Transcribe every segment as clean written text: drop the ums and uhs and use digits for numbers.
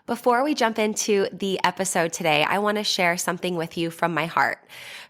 Before we jump into the episode today, I want to share something with you from my heart.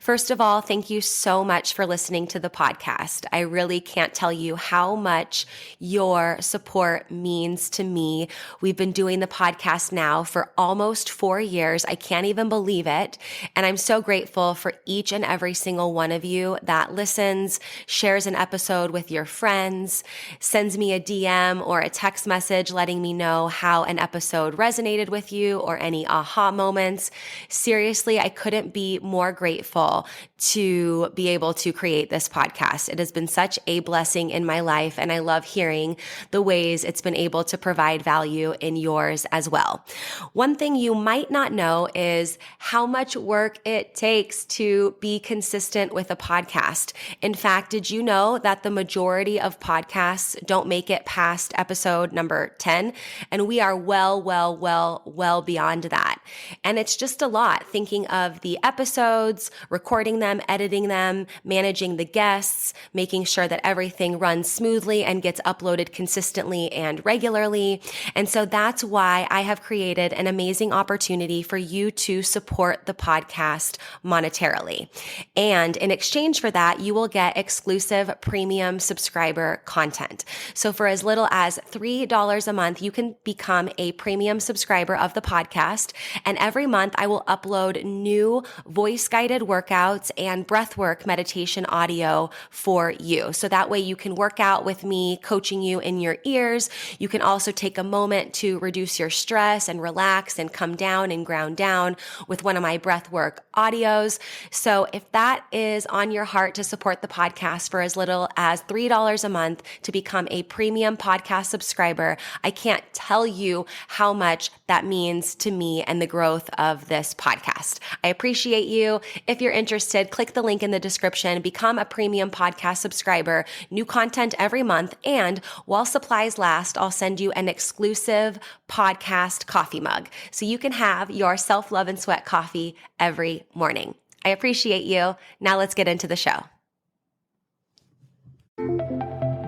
First of all, thank you so much for listening to the podcast. I really can't tell you how much your support means to me. We've been doing the podcast now for almost 4 years. I can't even believe it. And I'm so grateful for each and every single one of you that listens, shares an episode with your friends, sends me a DM or a text message letting me know how an episode resonated with you or any aha moments. Seriously, I couldn't be more grateful to be able to create this podcast. It has been such a blessing in my life, and I love hearing the ways it's been able to provide value in yours as well. One thing you might not know is how much work it takes to be consistent with a podcast. In fact, did you know that the majority of podcasts don't make it past episode number 10? And we are well beyond that. And it's just a lot thinking of the episodes, recording them, editing them, managing the guests, making sure that everything runs smoothly and gets uploaded consistently and regularly. And so that's why I have created an amazing opportunity for you to support the podcast monetarily. And in exchange for that, you will get exclusive premium subscriber content. So for as little as $3 a month, you can become a premium subscriber of the podcast. And every month I will upload new voice-guided workouts and breathwork meditation audio for you. So that way you can work out with me, coaching you in your ears. You can also take a moment to reduce your stress and relax and come down and ground down with one of my breathwork audios. So if that is on your heart to support the podcast for as little as $3 a month to become a premium podcast subscriber, I can't tell you how much that means to me and the growth of this podcast. I appreciate you. If you're interested, click the link in the description, become a premium podcast subscriber, new content every month, and while supplies last, I'll send you an exclusive podcast coffee mug so you can have your self-love and sweat coffee every morning. I appreciate you. Now let's get into the show.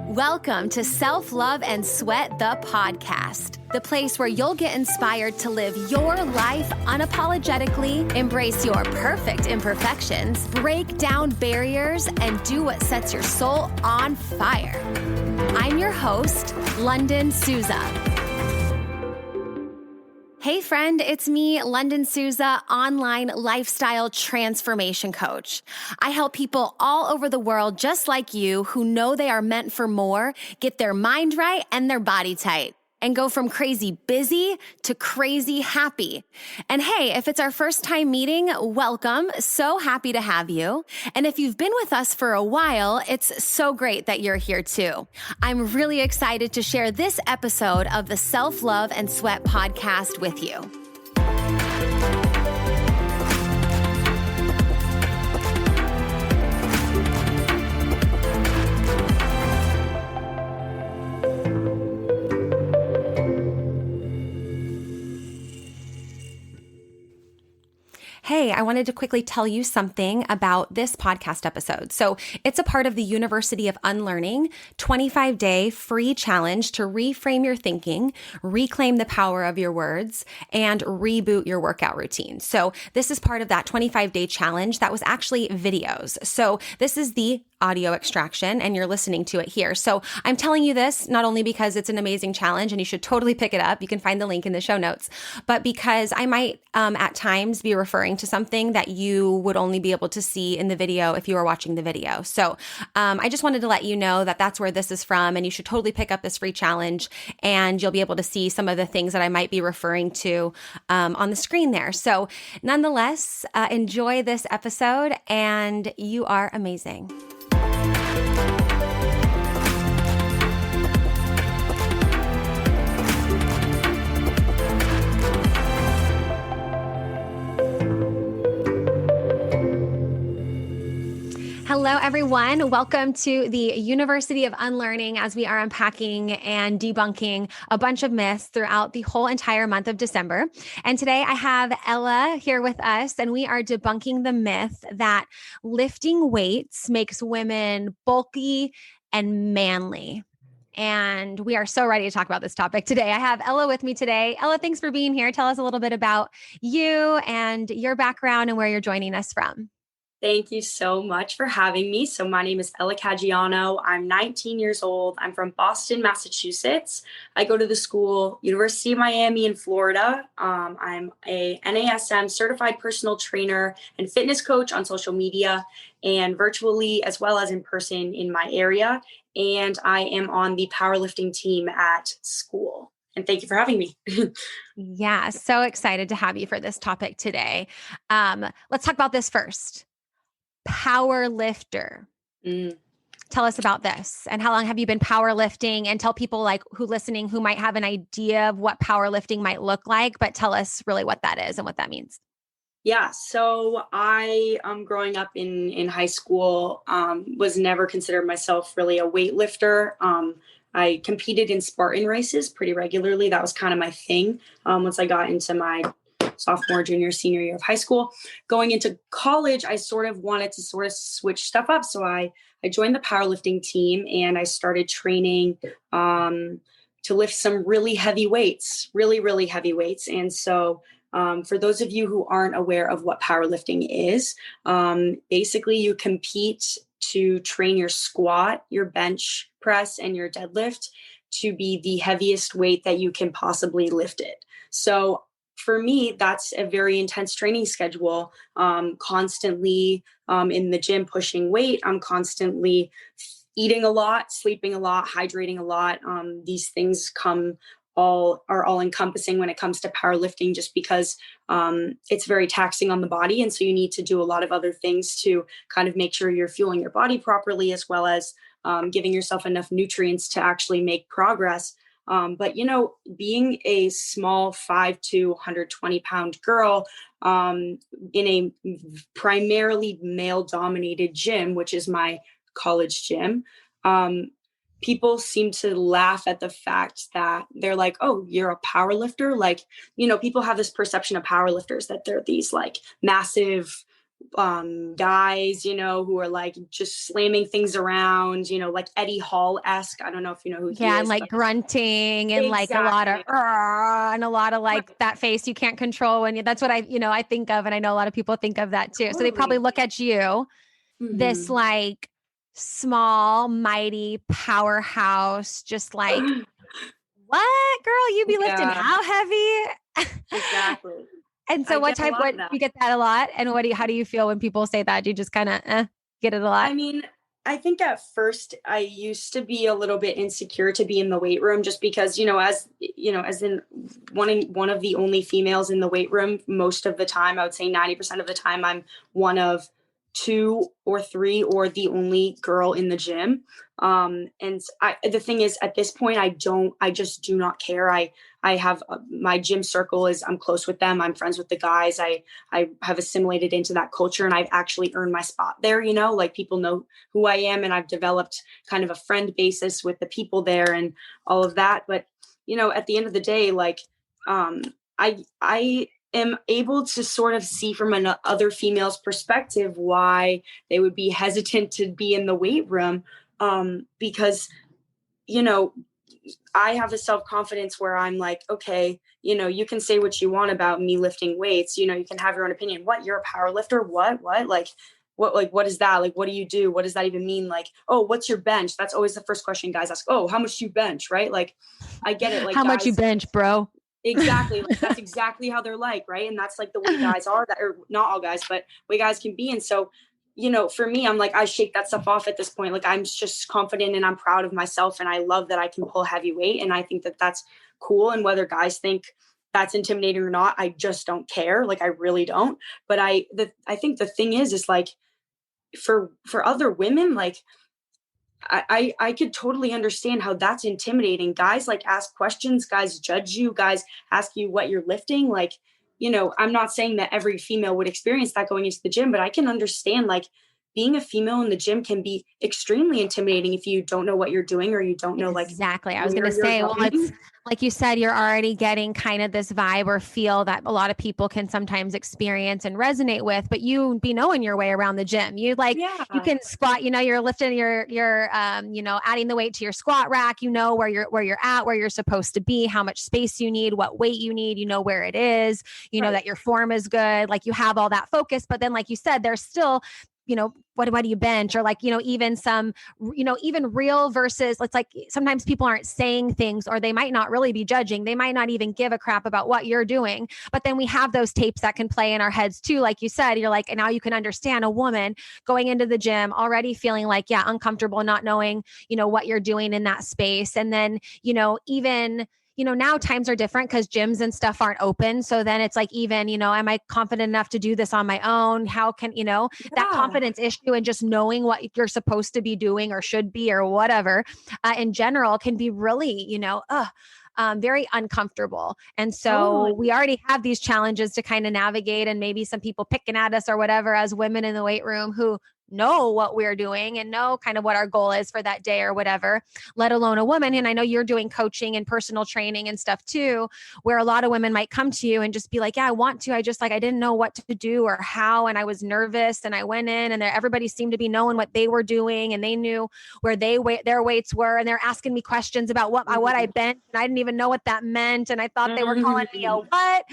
Welcome to Self-Love and Sweat, the podcast, the place where you'll get inspired to live your life unapologetically, embrace your perfect imperfections, break down barriers, and do what sets your soul on fire. I'm your host, Lunden Souza. Hey friend, it's me, Lunden Souza, online lifestyle transformation coach. I help people all over the world just like you who know they are meant for more, get their mind right and their body tight, and go from crazy busy to crazy happy. And hey, if it's our first time meeting, welcome. So happy to have you. And if you've been with us for a while, it's so great that you're here too. I'm really excited to share this episode of the Self-Love and Sweat podcast with you. Hey, I wanted to quickly tell you something about this podcast episode. So it's a part of the University of Unlearning 25-day free challenge to reframe your thinking, reclaim the power of your words, and reboot your workout routine. So this is part of that 25-day challenge that was actually videos. So this is the audio extraction and you're listening to it here. So I'm telling you this not only because it's an amazing challenge and you should totally pick it up. You can find the link in the show notes, but because I might at times be referring to something that you would only be able to see in the video if you were watching the video. So I just wanted to let you know that that's where this is from, and you should totally pick up this free challenge and you'll be able to see some of the things that I might be referring to on the screen there. So nonetheless, enjoy this episode and you are amazing. Hello, everyone. Welcome to the University of Unlearning as we are unpacking and debunking a bunch of myths throughout the whole entire month of December. And today I have Ella here with us, and we are debunking the myth that lifting weights makes women bulky and manly. And we are so ready to talk about this topic today. I have Ella with me today. Ella, thanks for being here. Tell us a little bit about you and your background and where you're joining us from. Thank you so much for having me. So my name is Ella Caggiano. I'm 19 years old. I'm from Boston, Massachusetts. I go to the school, University of Miami in Florida. I'm a NASM certified personal trainer and fitness coach on social media and virtually as well as in person in my area. And I am on the powerlifting team at school. And thank you for having me. Yeah, so excited to have you for this topic today. Let's talk about this first. Power lifter. Tell us about this and how long have you been powerlifting, and tell people like who listening who might have an idea of what powerlifting might look like, but tell us really what that is and what that means. Yeah, so I growing up in high school, was never considered myself really a weightlifter. I competed in Spartan races pretty regularly. That was kind of my thing once I got into my sophomore, junior, senior year of high school. Going into college, I sort of wanted to sort of switch stuff up. So I joined the powerlifting team and I started training to lift some really heavy weights, really, really heavy weights. And so for those of you who aren't aware of what powerlifting is, basically you compete to train your squat, your bench press, and your deadlift to be the heaviest weight that you can possibly lift it. So for me, that's a very intense training schedule, constantly in the gym pushing weight. I'm constantly eating a lot, sleeping a lot, hydrating a lot. These things are all encompassing when it comes to powerlifting, just because it's very taxing on the body. And so you need to do a lot of other things to kind of make sure you're fueling your body properly, as well as giving yourself enough nutrients to actually make progress. But, being a small 5'2", 120-pound girl in a primarily male-dominated gym, which is my college gym, people seem to laugh at the fact that they're like, oh, you're a power lifter. Like, people have this perception of power lifters that they're these like massive guys, who are like just slamming things around, like Eddie Hall-esque. I don't know if you know who he is. And like grunting and like a lot of and a lot of like that face you can't control. And that's what I think of. And I know a lot of people think of that too. So they probably look at you, this like small, mighty powerhouse, just like, what girl, you be lifting how heavy? Exactly. And so what you get that a lot? And how do you feel when people say that? Do you just kind of get it a lot? I mean, I think at first I used to be a little bit insecure to be in the weight room, just because, as in one of the only females in the weight room, most of the time, I would say 90% of the time, I'm one of 2 or 3 or the only girl in the gym. The thing is, at this point, I just do not care. I have my gym circle I'm close with them. I'm friends with the guys. I have assimilated into that culture, and I've actually earned my spot there, like people know who I am, and I've developed kind of a friend basis with the people there and all of that. But, at the end of the day, like, I am able to sort of see from another female's perspective why they would be hesitant to be in the weight room, because, I have a self-confidence where I'm like, okay, you can say what you want about me lifting weights, you can have your own opinion. What, you're a power lifter? What, like, what is that? Like, what do you do? What does that even mean? Like, oh, what's your bench? That's always the first question guys ask. Oh, how much do you bench? Right? Like, I get it. Like, how much you bench, bro? Exactly. Like, that's exactly how they're like, right? And that's like the way guys are, or not all guys, but way guys can be. And so, for me, I'm like, I shake that stuff off at this point. Like, I'm just confident and I'm proud of myself, and I love that I can pull heavy weight. And I think that that's cool. And whether guys think that's intimidating or not, I just don't care. Like, I really don't. But I think the thing is like, for other women, like, I could totally understand how that's intimidating. Guys like ask questions, guys judge you, guys ask you what you're lifting. Like, I'm not saying that every female would experience that going into the gym, but I can understand, like, being a female in the gym can be extremely intimidating if you don't know what you're doing or you don't know exactly. I was going to say, well, it's like you said, you're already getting kind of this vibe or feel that a lot of people can sometimes experience and resonate with, but you be knowing your way around the gym. You you can squat, you're lifting you're adding the weight to your squat rack, where you're at, where you're supposed to be, how much space you need, what weight you need, where it is, that your form is good. Like you have all that focus, but then like you said, there's still, what do you bench? Or even some, even real versus it's like sometimes people aren't saying things or they might not really be judging. They might not even give a crap about what you're doing. But then we have those tapes that can play in our heads too. Like you said, you're like, and now you can understand a woman going into the gym already feeling like, uncomfortable, not knowing, what you're doing in that space. And then, even now times are different because gyms and stuff aren't open. So then it's like, even, am I confident enough to do this on my own? How can, that confidence issue and just knowing what you're supposed to be doing or should be or whatever in general can be really, very uncomfortable. And so we already have these challenges to kind of navigate, and maybe some people picking at us or whatever as women in the weight room who know what we're doing and know kind of what our goal is for that day or whatever, let alone a woman. And I know you're doing coaching and personal training and stuff too, where a lot of women might come to you and just be like, I want to, I didn't know what to do or how. And I was nervous and I went in and everybody seemed to be knowing what they were doing and they knew where their weights were. And they're asking me questions about what I bent. And I didn't even know what that meant. And I thought they were calling me a what,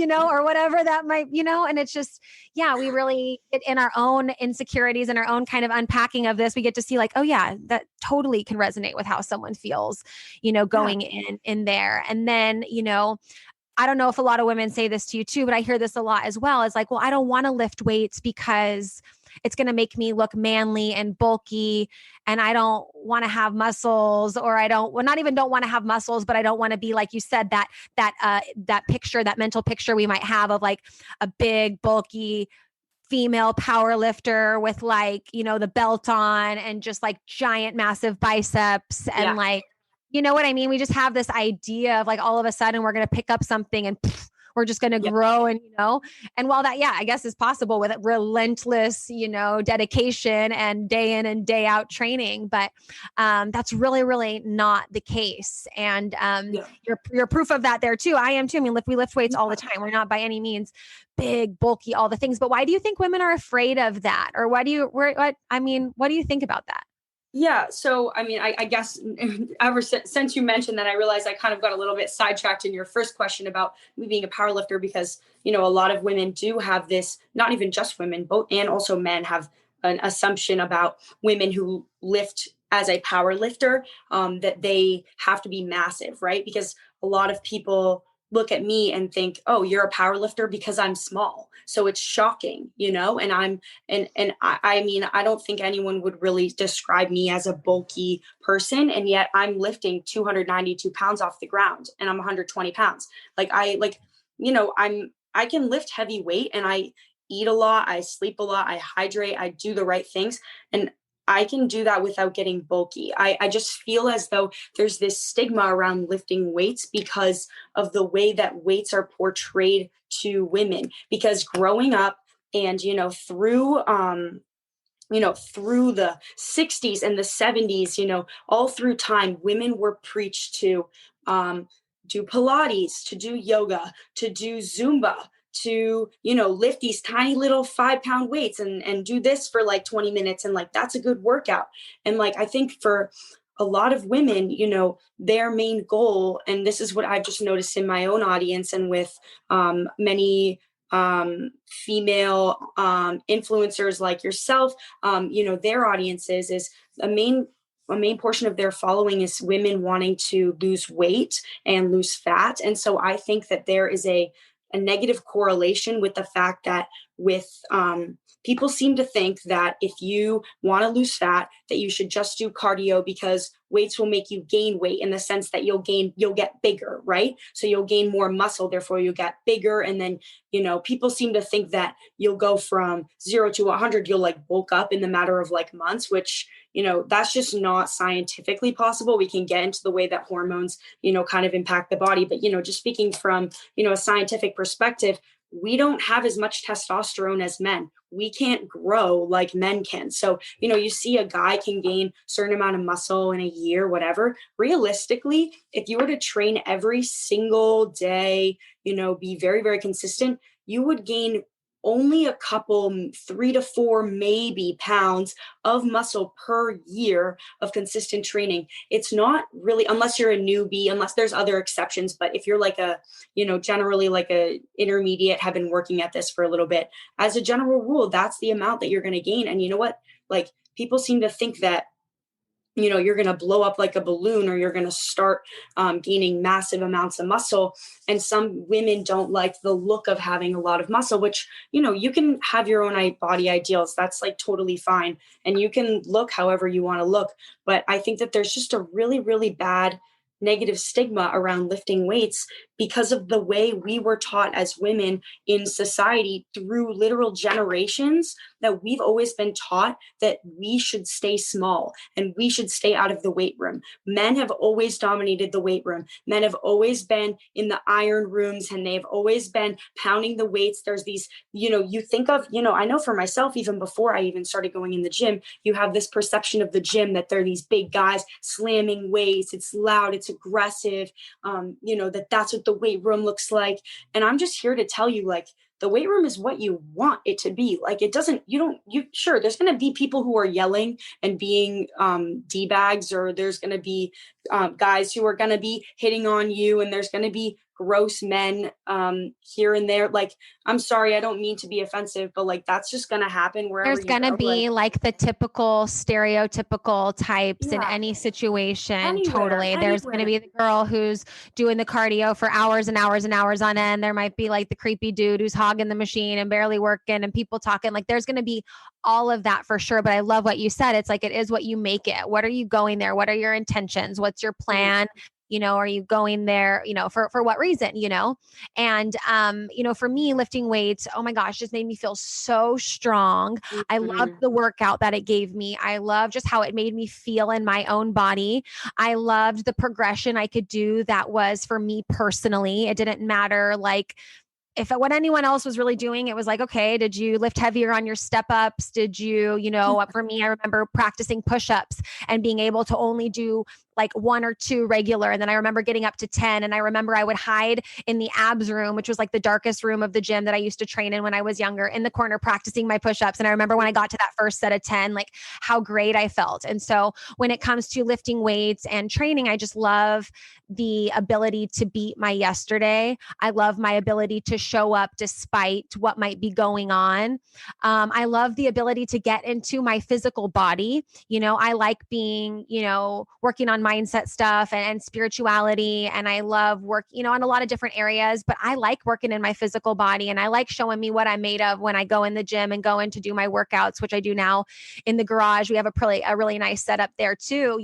or whatever that might, and it's just, we really get in our own insecurities and our own kind of unpacking of this. We get to see like, oh yeah, that totally can resonate with how someone feels, going in there. And then, I don't know if a lot of women say this to you too, but I hear this a lot as well. It's like, well, I don't want to lift weights because it's going to make me look manly and bulky. And I don't want to have muscles, or don't want to have muscles, but I don't want to be, like you said, that picture, that mental picture we might have of like a big, bulky female power lifter with the belt on and just like giant, massive biceps and like, you know what I mean? We just have this idea of like, all of a sudden we're going to pick up something and we're just going to grow. And, and while that, I guess is possible with relentless, dedication and day in and day out training, but that's really, really not the case. And you're proof of that there too. I am too. I mean, we lift weights all the time. We're not by any means big, bulky, all the things, but why do you think women are afraid of that? Or what do you think about that? Yeah. So, I mean, I guess ever since you mentioned that, I realized I kind of got a little bit sidetracked in your first question about me being a powerlifter, because, a lot of women do have this, not even just women, both and also men have an assumption about women who lift as a power lifter, that they have to be massive, right? Because a lot of people look at me and think, oh, you're a power lifter because I'm small. So it's shocking, and I mean, I don't think anyone would really describe me as a bulky person. And yet I'm lifting 292 pounds off the ground and I'm 120 pounds. I can lift heavy weight, and I eat a lot. I sleep a lot. I hydrate. I do the right things. And I can do that without getting bulky. I just feel as though there's this stigma around lifting weights because of the way that weights are portrayed to women. Because growing up and, through the 60s and the 70s, all through time, women were preached to do Pilates, to do yoga, to do Zumba, to, lift these tiny little 5-pound weights and do this for like 20 minutes. And like, that's a good workout. And like, I think for a lot of women, their main goal, and this is what I've just noticed in my own audience and with many female influencers like yourself, their audiences is a main portion of their following is women wanting to lose weight and lose fat. And so I think that there is a negative correlation with the fact that people seem to think that if you want to lose fat, that you should just do cardio because weights will make you gain weight, in the sense that you'll get bigger, right? So you'll gain more muscle, therefore you'll get bigger. And then, people seem to think that you'll go from 0 to 100, you'll like bulk up in the matter of like months, which, that's just not scientifically possible. We can get into the way that hormones, kind of impact the body. But, just speaking from, a scientific perspective, we don't have as much testosterone as men. We can't grow like men can. So, you see a guy can gain a certain amount of muscle in a year, whatever. Realistically, if you were to train every single day, be very, very consistent, you would gain only a couple, 3 to 4 maybe pounds of muscle per year of consistent training. It's not really, unless you're a newbie, unless there's other exceptions. But if you're like generally like a intermediate, have been working at this for a little bit, as a general rule, that's the amount that you're going to gain. And you know what? Like, people seem to think that you're going to blow up like a balloon, or you're going to start gaining massive amounts of muscle. And some women don't like the look of having a lot of muscle, which, you can have your own body ideals. That's like totally fine. And you can look however you want to look. But I think that there's just a really, really bad negative stigma around lifting weights because of the way we were taught as women in society through literal generations, that we've always been taught that we should stay small and we should stay out of the weight room. Men have always dominated the weight room. Men have always been in the iron rooms, and they've always been pounding the weights. There's these, you think of, I know for myself, even before I even started going in the gym, you have this perception of the gym that they're these big guys slamming weights. It's loud, it's aggressive, that's what the weight room looks like. And I'm just here to tell you, like, the weight room is what you want it to be. Like, sure, there's going to be people who are yelling and being D-bags, or there's going to be guys who are going to be hitting on you, and there's going to be gross men here and there. Like, I'm sorry, I don't mean to be offensive, but like, that's just going to happen wherever there's going to be like the typical stereotypical types in any situation. Totally. There's going to be the girl who's doing the cardio for hours and hours and hours on end. There might be like the creepy dude who's hogging the machine and barely working, and people talking. Like, there's going to be all of that for sure. But I love what you said. It's like, it is what you make it. What are you going there? What are your intentions? What's your plan? Are you going there, for what reason, and, for me, lifting weights, oh my gosh, just made me feel so strong. Mm-hmm. I loved the workout that it gave me. I love just how it made me feel in my own body. I loved the progression I could do that was for me personally. It didn't matter like what anyone else was really doing. It was like, okay, did you lift heavier on your step ups? Did you, for me, I remember practicing push-ups and being able to only do like 1 or 2 regular. And then I remember getting up to 10. And I remember I would hide in the abs room, which was like the darkest room of the gym that I used to train in when I was younger, in the corner practicing my push-ups. And I remember when I got to that first set of 10, like how great I felt. And so when it comes to lifting weights and training, I just love the ability to beat my yesterday. I love my ability to show up despite what might be going on. I love the ability to get into my physical body. I like being, working on mindset stuff and spirituality. And I love work, in a lot of different areas, but I like working in my physical body, and I like showing me what I'm made of when I go in the gym and go in to do my workouts, which I do now in the garage. We have a really nice setup there too,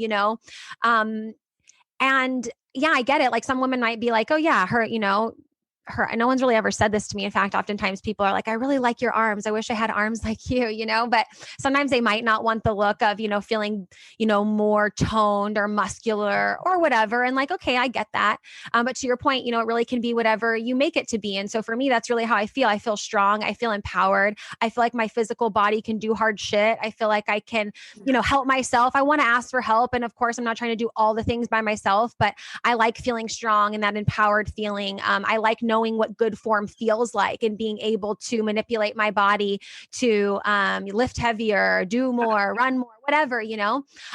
and yeah, I get it. Like, some women might be like, oh yeah, no one's really ever said this to me. In fact, oftentimes people are like, I really like your arms. I wish I had arms like you, but sometimes they might not want the look of, feeling, more toned or muscular or whatever. And like, okay, I get that. But to your point, it really can be whatever you make it to be. And so for me, that's really how I feel. I feel strong. I feel empowered. I feel like my physical body can do hard shit. I feel like I can, help myself. I want to ask for help. And of course, I'm not trying to do all the things by myself, but I like feeling strong and that empowered feeling. I like knowing what good form feels like and being able to manipulate my body to lift heavier, do more, run more, whatever,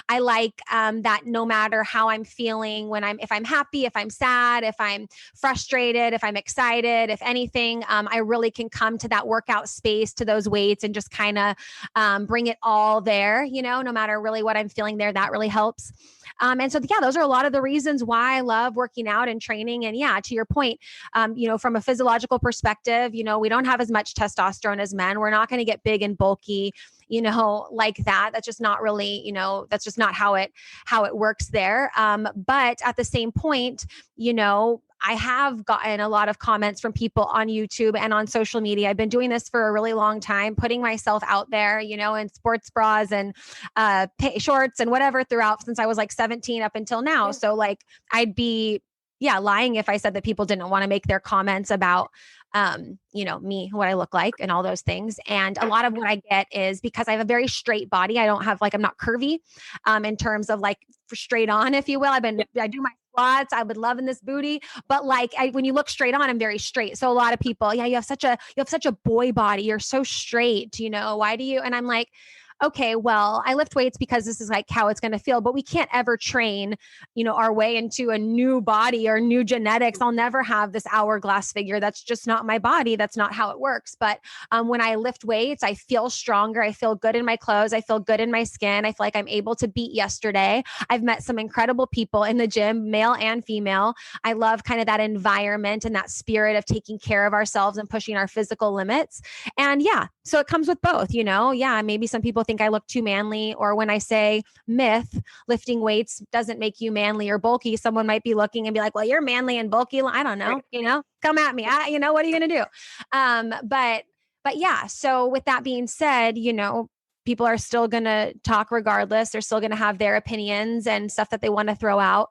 I like that no matter how I'm feeling, if I'm happy, if I'm sad, if I'm frustrated, if I'm excited, if anything, I really can come to that workout space, to those weights, and just kind of bring it all there, no matter really what I'm feeling there. That really helps. And so, yeah, those are a lot of the reasons why I love working out and training. And yeah, to your point, from a physiological perspective, we don't have as much testosterone as men. We're not going to get big and bulky, like that. That's just not really, that's just not how it works there. But at the same point, I have gotten a lot of comments from people on YouTube and on social media. I've been doing this for a really long time, putting myself out there, in sports bras and shorts and whatever throughout since I was like 17 up until now. So like I'd be lying if I said that people didn't want to make their comments about, me, what I look like and all those things. And a lot of what I get is because I have a very straight body. I don't have I'm not curvy, in terms of like straight on, if you will. I do my squats. I've been loving this booty, but when you look straight on, I'm very straight. So a lot of people, you have such a boy body. You're so straight, why do you? And I'm like, okay, well, I lift weights because this is like how it's going to feel, but we can't ever train, our way into a new body or new genetics. I'll never have this hourglass figure. That's just not my body. That's not how it works. But when I lift weights, I feel stronger. I feel good in my clothes. I feel good in my skin. I feel like I'm able to beat yesterday. I've met some incredible people in the gym, male and female. I love kind of that environment and that spirit of taking care of ourselves and pushing our physical limits. And so it comes with both, maybe some people think I look too manly, or when I say myth, lifting weights doesn't make you manly or bulky, someone might be looking and be like, well, you're manly and bulky. I don't know, come at me. What are you going to do? But yeah. So with that being said, people are still going to talk regardless. They're still going to have their opinions and stuff that they want to throw out,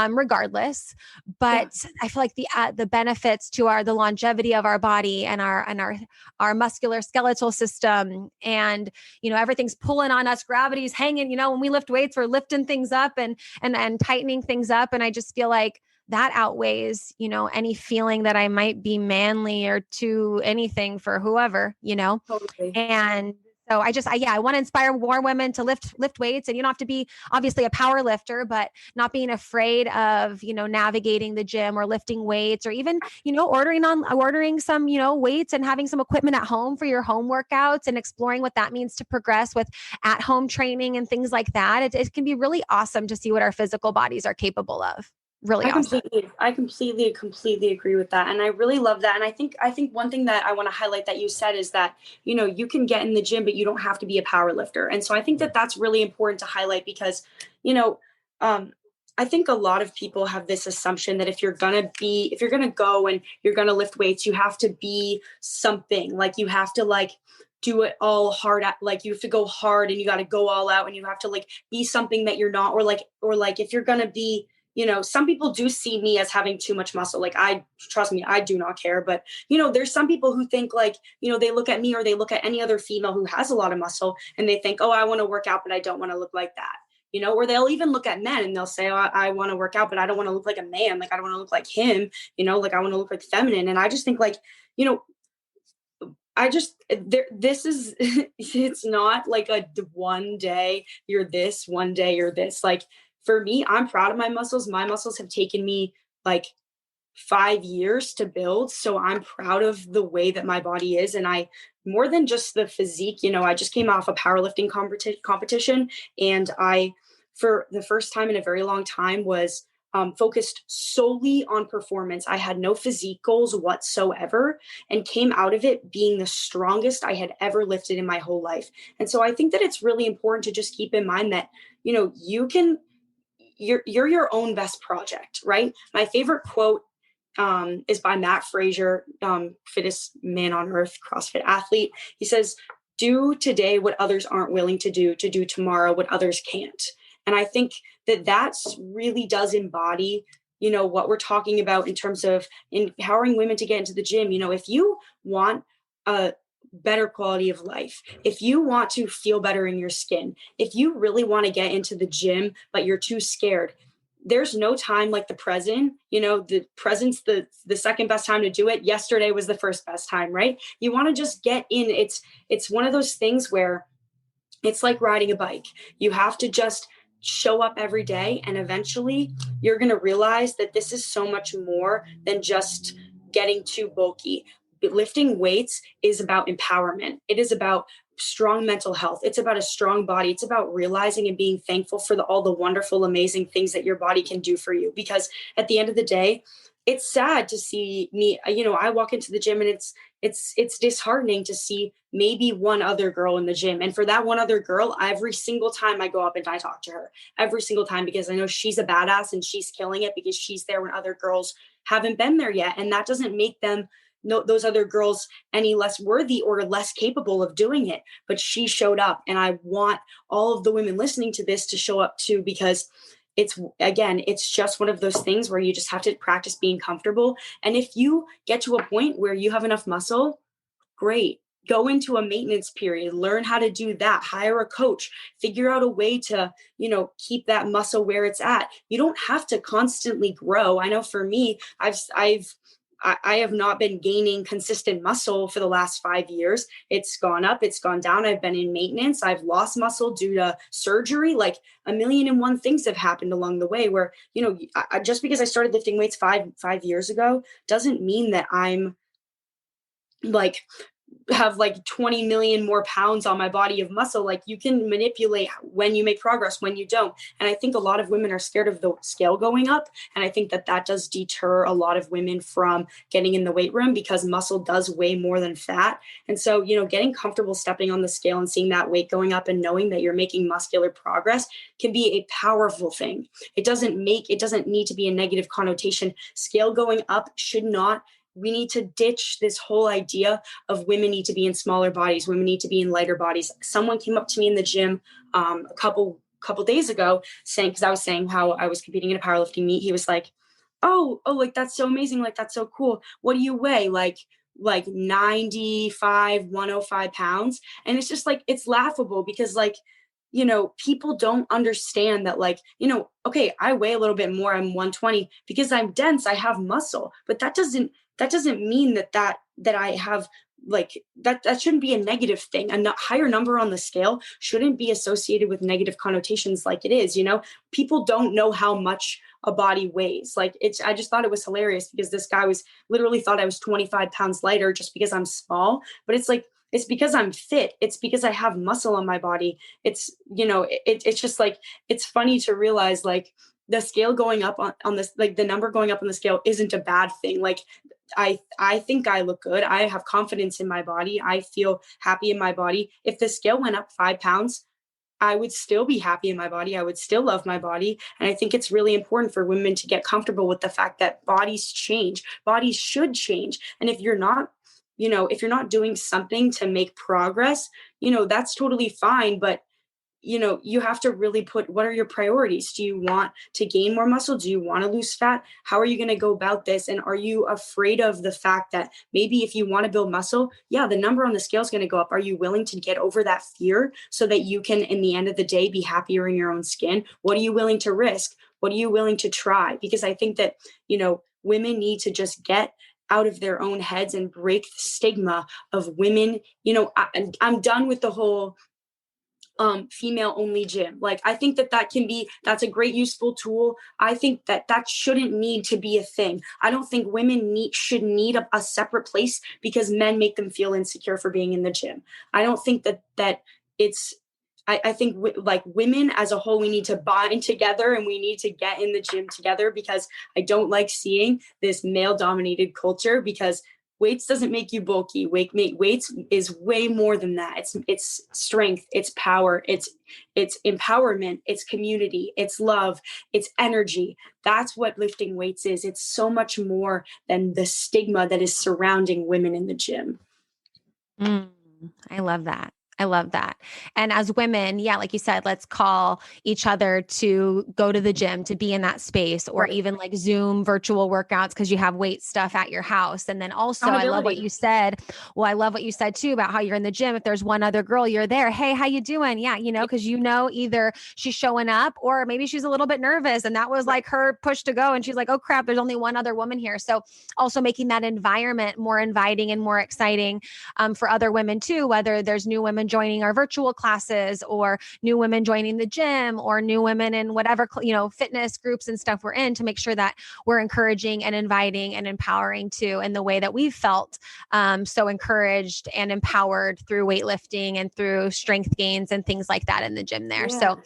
regardless. But I feel like the benefits to the longevity of our body and our muscular skeletal system, and everything's pulling on us. Gravity's hanging. When we lift weights, we're lifting things up and tightening things up. And I just feel like that outweighs, any feeling that I might be manly or too anything for whoever, Totally. And so I want to inspire more women to lift weights, and you don't have to be obviously a power lifter, but not being afraid of, navigating the gym or lifting weights, or even, ordering some, weights and having some equipment at home for your home workouts, and exploring what that means to progress with at home training and things like that. It can be really awesome to see what our physical bodies are capable of. Really awesome. I completely agree with that. And I really love that. And I think one thing that I want to highlight that you said is that, you can get in the gym, but you don't have to be a power lifter. And so I think that that's really important to highlight because, I think a lot of people have this assumption that if you're going to go and you're going to lift weights, you have to be something, like you have to do it all hard at, you have to go hard and you got to go all out and you have to be something that you're not, or if you're going to be, some people do see me as having too much muscle. Trust me, I do not care. But, there's some people who think they look at me or they look at any other female who has a lot of muscle and they think, oh, I want to work out, but I don't want to look like that. Or they'll even look at men and they'll say, oh, I want to work out, but I don't want to look like a man. I don't want to look like him, I want to look like feminine. And I just think this is, it's not like a one day you're this, one day you're this. For me, I'm proud of my muscles. My muscles have taken me 5 years to build. So I'm proud of the way that my body is. And more than just the physique, I just came off a powerlifting competition. And I, for the first time in a very long time, was focused solely on performance. I had no physique goals whatsoever and came out of it being the strongest I had ever lifted in my whole life. And so I think that it's really important to just keep in mind that, you're your own best project, right? My favorite quote is by Matt Frazier, fittest man on earth, CrossFit athlete. He says, do today what others aren't willing to do tomorrow what others can't. And I think that really does embody, what we're talking about in terms of empowering women to get into the gym. If you want a better quality of life, if you want to feel better in your skin, if you really want to get into the gym, but you're too scared, there's no time like the present. The present's the second best time to do it. Yesterday was the first best time, right? You want to just get in. It's one of those things where it's like riding a bike. You have to just show up every day, and eventually you're going to realize that this is so much more than just getting too bulky. Lifting weights is about empowerment. It is about strong mental health. It's about a strong body. It's about realizing and being thankful for all the wonderful, amazing things that your body can do for you. Because at the end of the day, it's sad to see me, I walk into the gym and it's disheartening to see maybe one other girl in the gym. And for that one other girl, every single time I go up and I talk to her, every single time, because I know she's a badass and she's killing it because she's there when other girls haven't been there yet. And that doesn't make them those other girls any less worthy or less capable of doing it. But she showed up, and I want all of the women listening to this to show up too, because it's just one of those things where you just have to practice being comfortable. And if you get to a point where you have enough muscle, great. Go into a maintenance period, learn how to do that, hire a coach, figure out a way to, keep that muscle where it's at. You don't have to constantly grow. I know for me, I have not been gaining consistent muscle for the last 5 years. It's gone up, it's gone down. I've been in maintenance. I've lost muscle due to surgery. Like a million and one things have happened along the way where, just because I started lifting weights five years ago doesn't mean that I'm like have like 20 million more pounds on my body of muscle. Like you can manipulate when you make progress, when you don't. And I think a lot of women are scared of the scale going up. And I think that does deter a lot of women from getting in the weight room because muscle does weigh more than fat. And so, getting comfortable stepping on the scale and seeing that weight going up and knowing that you're making muscular progress can be a powerful thing. It doesn't need to be a negative connotation. Scale going up we need to ditch this whole idea of women need to be in smaller bodies. Women need to be in lighter bodies. Someone came up to me in the gym a couple days ago because I was saying how I was competing in a powerlifting meet. He was like, oh, like that's so amazing. Like that's so cool. What do you weigh? Like 95, 105 pounds. And it's just like, it's laughable because people don't understand that okay, I weigh a little bit more. I'm 120 because I'm dense. I have muscle, but that doesn't mean that I have that shouldn't be a negative thing. A higher number on the scale shouldn't be associated with negative connotations like it is. People don't know how much a body weighs. I just thought it was hilarious because this guy literally thought I was 25 pounds lighter just because I'm small, but it's because I'm fit. It's because I have muscle on my body. It's, it's just it's funny to realize the scale going up on this, the number going up on the scale isn't a bad thing. I think I look good. I have confidence in my body. I feel happy in my body. If the scale went up 5 pounds, I would still be happy in my body. I would still love my body. And I think it's really important for women to get comfortable with the fact that bodies change. Bodies should change. And if you're not doing something to make progress, that's totally fine. But you have to really put, what are your priorities? Do you want to gain more muscle? Do you want to lose fat? How are you going to go about this? And are you afraid of the fact that maybe if you want to build muscle, the number on the scale is going to go up. Are you willing to get over that fear so that you can, in the end of the day, be happier in your own skin? What are you willing to risk? What are you willing to try? Because I think that, women need to just get out of their own heads and break the stigma of women. I'm done with the whole female only gym. I think that's a great useful tool. I think that shouldn't need to be a thing. I don't think women should need a separate place because men make them feel insecure for being in the gym. I don't think that it's, I think women as a whole, we need to bind together and we need to get in the gym together because I don't like seeing this male dominated culture because weights doesn't make you bulky. Weights is way more than that. It's strength, it's power, it's empowerment, it's community, it's love, it's energy. That's what lifting weights is. It's so much more than the stigma that is surrounding women in the gym. I love that. I love that. And as women, like you said, let's call each other to go to the gym, to be in that space, or even Zoom virtual workouts because you have weight stuff at your house. And then also, I love what you said. Well, I love what you said too about how you're in the gym. If there's one other girl, you're there. Hey, how you doing? Yeah. Because either she's showing up or maybe she's a little bit nervous and that was her push to go. And she's like, oh crap, there's only one other woman here. So also making that environment more inviting and more exciting for other women too, whether there's new women joining our virtual classes or new women joining the gym or new women in whatever, fitness groups and stuff we're in, to make sure that we're encouraging and inviting and empowering too, in the way that we've felt so encouraged and empowered through weightlifting and through strength gains and things like that in the gym there. Yeah. So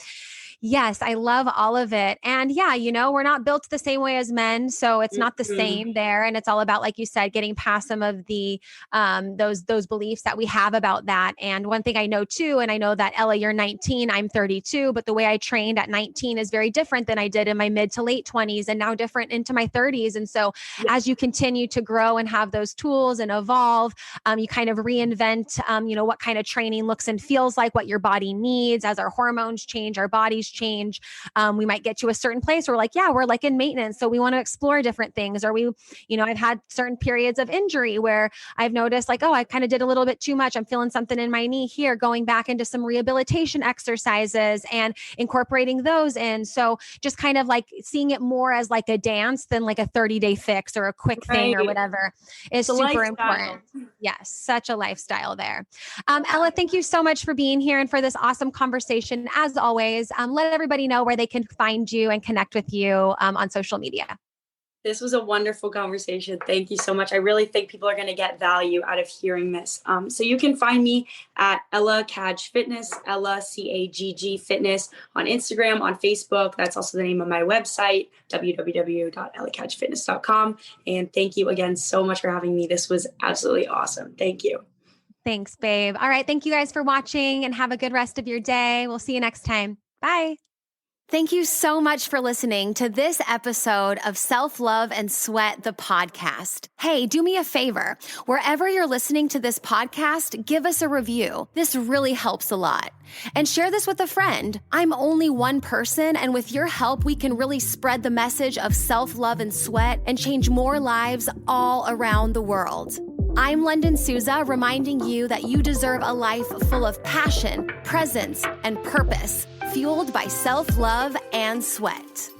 yes, I love all of it. And we're not built the same way as men. So it's not the same there. And it's all about, like you said, getting past some of the, those beliefs that we have about that. And one thing I know too, and I know that Ella, you're 19, I'm 32, but the way I trained at 19 is very different than I did in my mid to late 20s and now different into my 30s. And so as you continue to grow and have those tools and evolve, you kind of reinvent, what kind of training looks and feels like, what your body needs as our hormones change, our bodies change. We might get to a certain place where we're like in maintenance. So we want to explore different things. Or I've had certain periods of injury where I've noticed I kind of did a little bit too much. I'm feeling something in my knee here, going back into some rehabilitation exercises and incorporating those in. So just kind of seeing it more as a dance than a 30-day fix or a quick thing or whatever is super important. Yes. Such a lifestyle there. Ella, thank you so much for being here and for this awesome conversation. As always, let everybody know where they can find you and connect with you on social media. This was a wonderful conversation. Thank you so much. I really think people are going to get value out of hearing this. So you can find me at Ella Cagg Fitness, Ella Cagg Fitness on Instagram, on Facebook. That's also the name of my website, www.ellacaggfitness.com. And thank you again so much for having me. This was absolutely awesome. Thank you. Thanks, babe. All right. Thank you guys for watching and have a good rest of your day. We'll see you next time. Bye. Thank you so much for listening to this episode of Self-Love and Sweat, the podcast. Hey, do me a favor. Wherever you're listening to this podcast, give us a review. This really helps a lot. And share this with a friend. I'm only one person, and with your help, we can really spread the message of self-love and sweat and change more lives all around the world. I'm Lunden Souza, reminding you that you deserve a life full of passion, presence, and purpose, fueled by self-love and sweat.